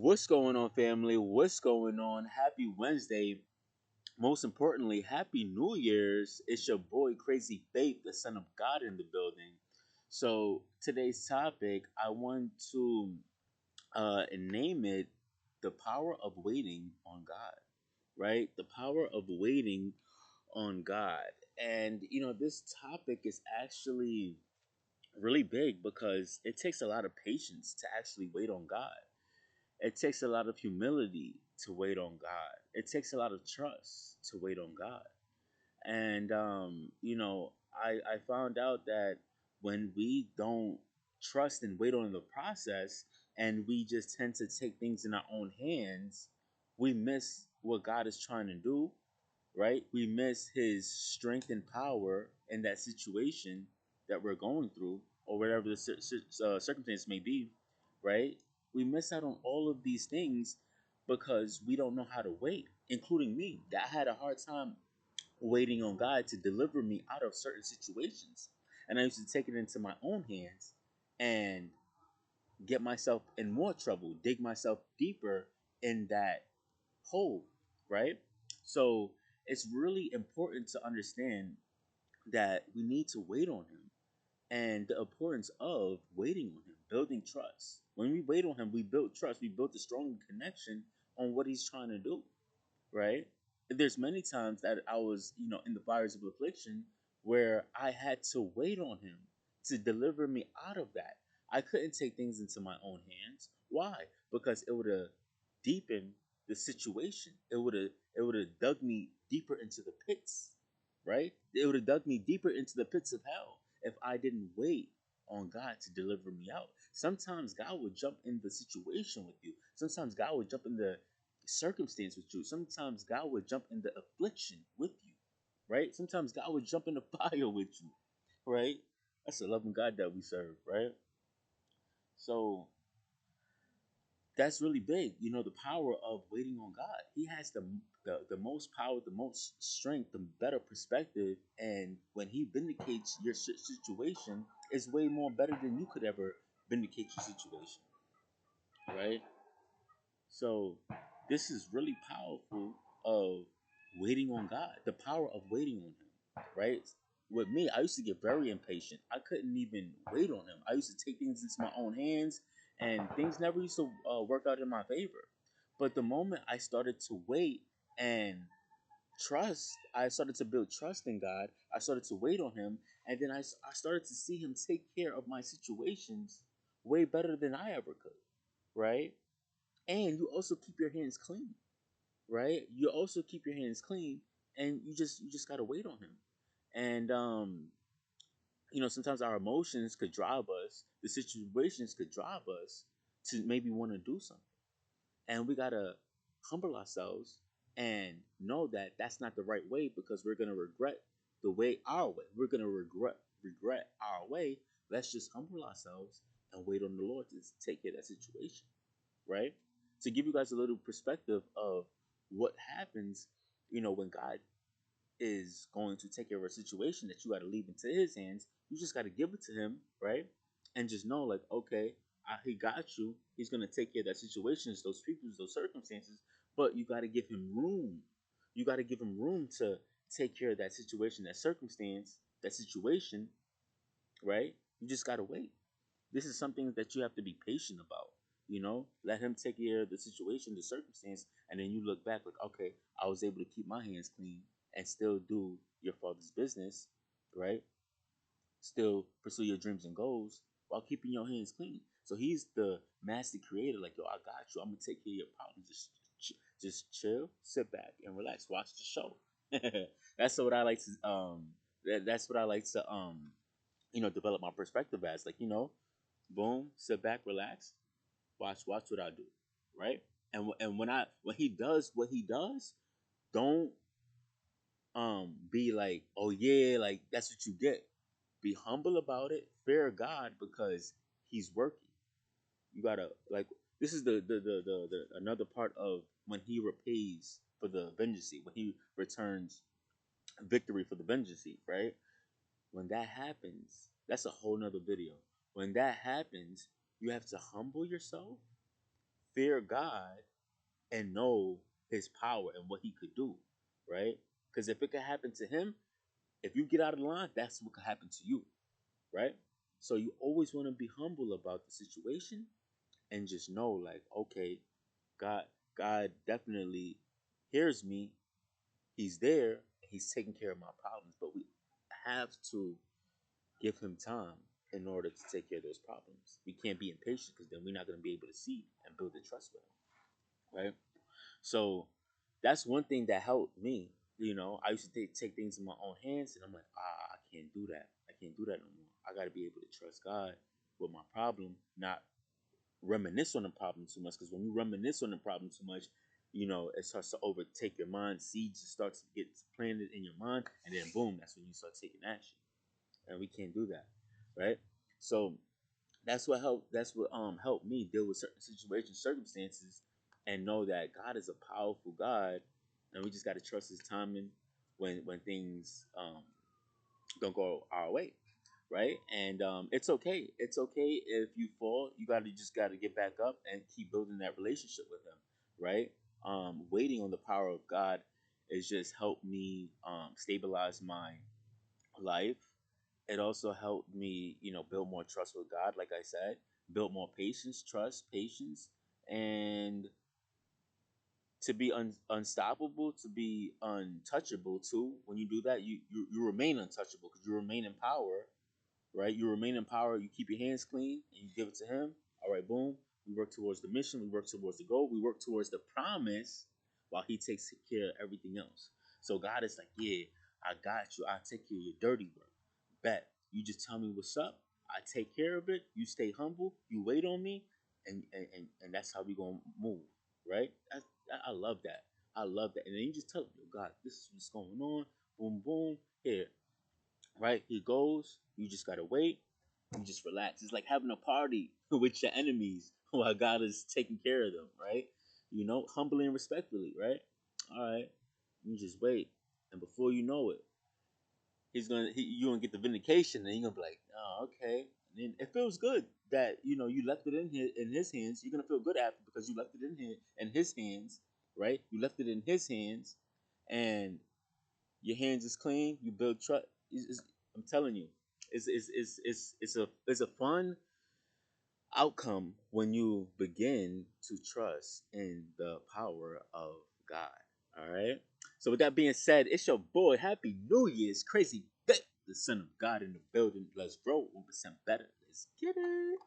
What's going on, family? What's going on? Happy Wednesday. Most importantly, Happy New Year's. It's your boy, Crazy Faith, the Son of God, in the building. So, today's topic, I want to name it The Power of Waiting on God, right? The power of waiting on God. And, this topic is actually really big because it takes a lot of patience to actually wait on God. It takes a lot of humility to wait on God. It takes a lot of trust to wait on God. And I found out that when we don't trust and wait on the process, and we just tend to take things in our own hands, we miss what God is trying to do, right? We miss His strength and power in that situation that we're going through, or whatever the circumstance may be, right? We miss out on all of these things because we don't know how to wait, including me. That I had a hard time waiting on God to deliver me out of certain situations. And I used to take it into my own hands and get myself in more trouble, dig myself deeper in that hole, right? So it's really important to understand that we need to wait on Him and the importance of waiting on Him, building trust. When we wait on Him, we build trust, we build a strong connection on what He's trying to do, right? There's many times that I was, in the fires of affliction where I had to wait on Him to deliver me out of that. I couldn't take things into my own hands. Why? Because it would have deepened the situation. It would have dug me deeper into the pits, right? It would have dug me deeper into the pits of hell if I didn't wait on God to deliver me out. Sometimes God would jump in the situation with you. Sometimes God would jump in the circumstance with you. Sometimes God would jump in the affliction with you, right? Sometimes God would jump in the fire with you, right? That's a loving God that we serve, right? So that's really big. The power of waiting on God. He has the most power, the most strength, the better perspective, and when He vindicates your situation, is way more better than you could ever vindicate your situation, right? So this is really powerful of waiting on God, the power of waiting on Him, right? With me, I used to get very impatient. I couldn't even wait on Him. I used to take things into my own hands, and things never used to work out in my favor. But the moment I started to wait and trust, I started to build trust in God. I started to wait on Him, and then I started to see Him take care of my situations way better than I ever could, right? And you also keep your hands clean, right? You also keep your hands clean, and you just gotta wait on Him. And sometimes our emotions could drive us, the situations could drive us to maybe want to do something, and we gotta humble ourselves and know that that's not the right way, because we're gonna regret the way our way. We're gonna regret our way. Let's just humble ourselves and wait on the Lord to take care of that situation, right? To give you guys a little perspective of what happens, when God is going to take care of a situation that you got to leave into His hands, you just got to give it to Him, right? And just know, like, okay, He got you. He's going to take care of that situation, those people, those circumstances, but you got to give Him room. You got to give Him room to take care of that situation, that circumstance, that situation, right? You just got to wait. This is something that you have to be patient about. Let Him take care of the situation, the circumstance, and then you look back like, okay, I was able to keep my hands clean and still do your Father's business, right? Still pursue your dreams and goals while keeping your hands clean. So He's the master creator. Like, yo, I got you. I'm gonna take care of your problems. Just chill, sit back, and relax. Watch the show. That's what I like to that's what I like to develop my perspective as. Like, boom, sit back, relax, watch what I do, right? And when He does what He does, don't be like, oh yeah, like that's what you get. Be humble about it, fear God, because He's working. You gotta, like, this is the another part of when He repays for the vengeance, when He returns victory for the vengeance, right? When that happens, that's a whole nother video. When that happens, you have to humble yourself, fear God and know his power and what he could do, right? Because if it could happen to him, if you get out of line, that's what could happen to you, right? So you always want to be humble about the situation and just know, like, okay, God, God definitely hears me. He's there. He's taking care of my problems, but we have to give him time in order to take care of those problems. We can't be impatient because then we're not going to be able to see and build the trust with him, right? So that's one thing that helped me. I used to take things in my own hands, and I'm like, I can't do that. I can't do that no more. I got to be able to trust God with my problem, not reminisce on the problem too much. Because when you reminisce on the problem too much, it starts to overtake your mind. Seeds start to get planted in your mind, and then boom, that's when you start taking action. And we can't do that, right? So that's what helped me deal with certain situations, circumstances, and know that God is a powerful God, and we just got to trust His timing when things don't go our way, right? And it's okay. It's okay if you fall. You got to get back up and keep building that relationship with Him, right? Waiting on the power of God has just helped me stabilize my life. It also helped me, build more trust with God, like I said, build more patience, trust, patience, and to be unstoppable, to be untouchable too. When you do that, you remain untouchable because you remain in power, right? You remain in power. You keep your hands clean and you give it to Him. All right, boom. We work towards the mission. We work towards the goal. We work towards the promise while He takes care of everything else. So God is like, yeah, I got you. I take care of your dirty work. Bet. You just tell me what's up. I take care of it. You stay humble. You wait on me, and that's how we gonna move, right? I love that. I love that. And then you just tell him, yo, God, this is what's going on. Boom, boom. Here, right? He goes. You just gotta wait. You just relax. It's like having a party with your enemies while God is taking care of them, right? Humbly and respectfully, right? All right. You just wait, and before you know it, you gonna get the vindication, and you're gonna be like, oh, okay. And then it feels good that you left it in His hands. You're gonna feel good after because you left it in His hands, right? You left it in His hands, and your hands is clean. You build trust. I'm telling you, it's a fun outcome when you begin to trust in the power of God. All right. So with that being said, it's your boy. Happy New Year's, Crazy Bit, the Son of God in the building. Let's grow 1% better. Let's get it.